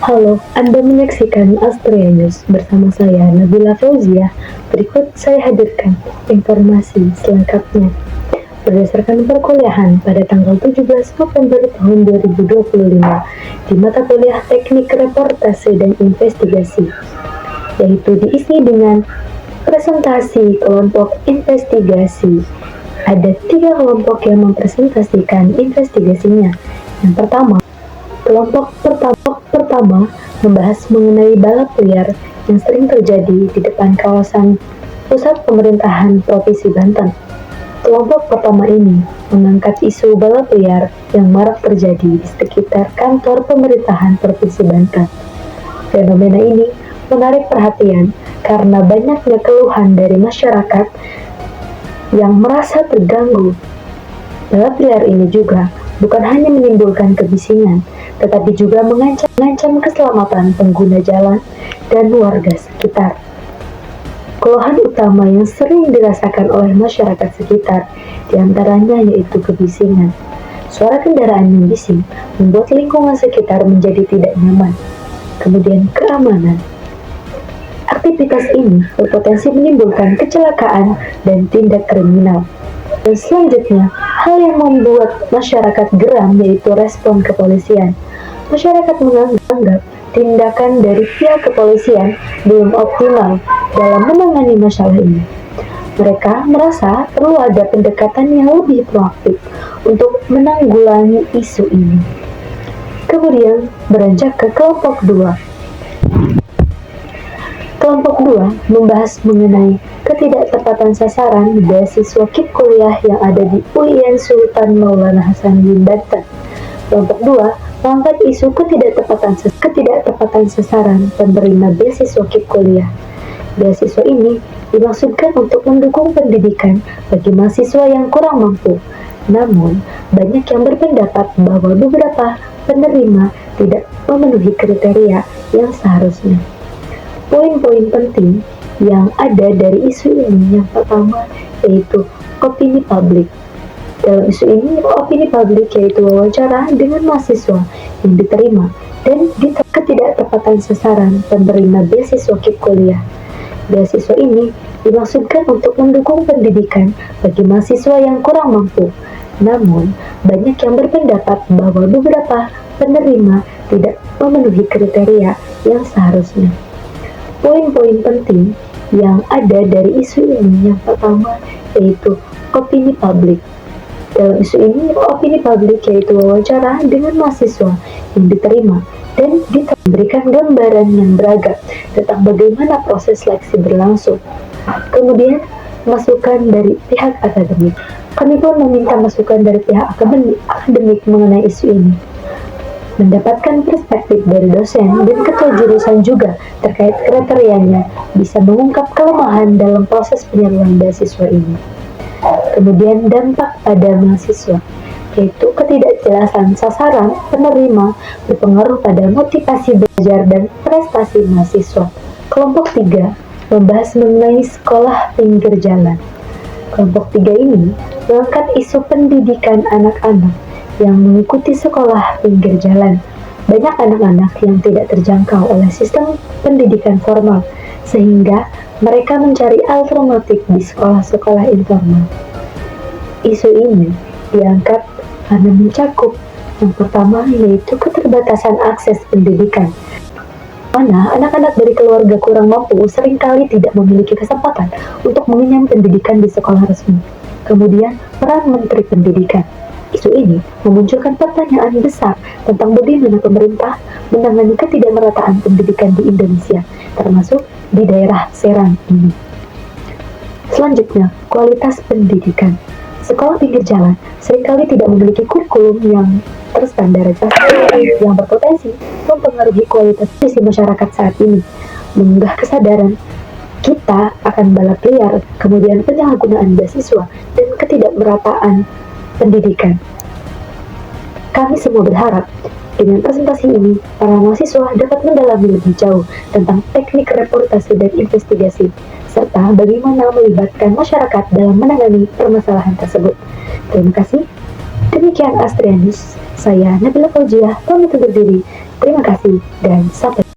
Halo, Anda menyaksikan Astrea News bersama saya Nabila Fauzia. Berikut saya hadirkan informasi selengkapnya. Berdasarkan perkuliahan pada tanggal 17 November tahun 2025 di mata kuliah Teknik Reportase dan Investigasi, yaitu diisi dengan presentasi kelompok investigasi. Ada 3 kelompok yang mempresentasikan investigasinya. Yang pertama, kelompok pertama membahas mengenai balap liar yang sering terjadi di depan kawasan pusat pemerintahan Provinsi Banten. Kelompok pertama ini mengangkat isu balap liar yang marak terjadi di sekitar kantor pemerintahan Provinsi Banten. Fenomena ini menarik perhatian karena banyaknya keluhan dari masyarakat yang merasa terganggu. Balap liar ini juga bukan hanya menimbulkan kebisingan, tetapi juga mengancam keselamatan pengguna jalan dan warga sekitar. Keluhan utama yang sering dirasakan oleh masyarakat sekitar diantaranya yaitu kebisingan. Suara kendaraan yang bising membuat lingkungan sekitar menjadi tidak nyaman. Kemudian keamanan. Aktivitas ini berpotensi menimbulkan kecelakaan dan tindak kriminal. Dan selanjutnya, hal yang membuat masyarakat geram yaitu respon kepolisian. Masyarakat menganggap tindakan dari pihak kepolisian belum optimal dalam menangani masalah ini. Mereka merasa perlu ada pendekatan yang lebih proaktif untuk menanggulangi isu ini. Kemudian beranjak ke kelompok 2. Kelompok 2 membahas mengenai ketidaktepatan sasaran beasiswa KIP kuliah yang ada di UIN Sultan Maulana Hasanuddin Banten. Kelompok 2 mengangkat isu ketidaktepatan sasaran penerima beasiswa KIP kuliah. Beasiswa ini dimaksudkan untuk mendukung pendidikan bagi mahasiswa yang kurang mampu. Namun, banyak yang berpendapat bahwa beberapa penerima tidak memenuhi kriteria yang seharusnya. Poin-poin penting yang ada dari isu ini yang pertama yaitu opini publik. Dalam isu ini, opini publik yaitu wawancara dengan mahasiswa yang diterima dan ketidaktepatan sasaran penerima beasiswa KIP kuliah. Beasiswa ini dimaksudkan untuk mendukung pendidikan bagi mahasiswa yang kurang mampu. Namun, banyak yang berpendapat bahwa beberapa penerima tidak memenuhi kriteria yang seharusnya. Poin-poin penting yang ada dari isu ini yang pertama yaitu opini publik. Dalam isu ini, opini publik yaitu wawancara dengan mahasiswa yang diterima dan diberikan gambaran yang beragam tentang bagaimana proses seleksi berlangsung. Kemudian, masukan dari pihak akademik. Kami pun meminta masukan dari pihak akademik mengenai isu ini. Mendapatkan perspektif dari dosen dan ketua jurusan juga terkait kriterianya bisa mengungkap kelemahan dalam proses penyaluran beasiswa ini. Kemudian dampak pada mahasiswa, yaitu ketidakjelasan sasaran penerima berpengaruh pada motivasi belajar dan prestasi mahasiswa. Kelompok 3 membahas mengenai sekolah pinggir jalan. Kelompok 3 ini mengangkat isu pendidikan anak-anak yang mengikuti sekolah pinggir jalan. Banyak anak-anak yang tidak terjangkau oleh sistem pendidikan formal, sehingga mereka mencari alternatif di sekolah-sekolah informal. Isu ini diangkat karena mencakup yang pertama yaitu keterbatasan akses pendidikan, mana anak-anak dari keluarga kurang mampu seringkali tidak memiliki kesempatan untuk mengenyam pendidikan di sekolah resmi. Kemudian, peran Menteri Pendidikan. Isu ini memunculkan pertanyaan besar tentang bagaimana pemerintah menangani ketidakmerataan pendidikan di Indonesia, termasuk di daerah Serang ini. Selanjutnya, kualitas pendidikan. Sekolah pinggir jalan seringkali tidak memiliki kurikulum yang terstandarisasi yang berpotensi mempengaruhi kualitas sisi masyarakat saat ini, mengunggah kesadaran kita akan balap liar, kemudian penyalahgunaan beasiswa, dan ketidakmerataan pendidikan. Kami semua berharap dengan presentasi ini, para mahasiswa dapat mendalami lebih jauh tentang teknik reportase dan investigasi, serta bagaimana melibatkan masyarakat dalam menangani permasalahan tersebut. Terima kasih. Demikian Astrianis, saya Nabila Fauziah, pamit undur diri. Terima kasih dan sampai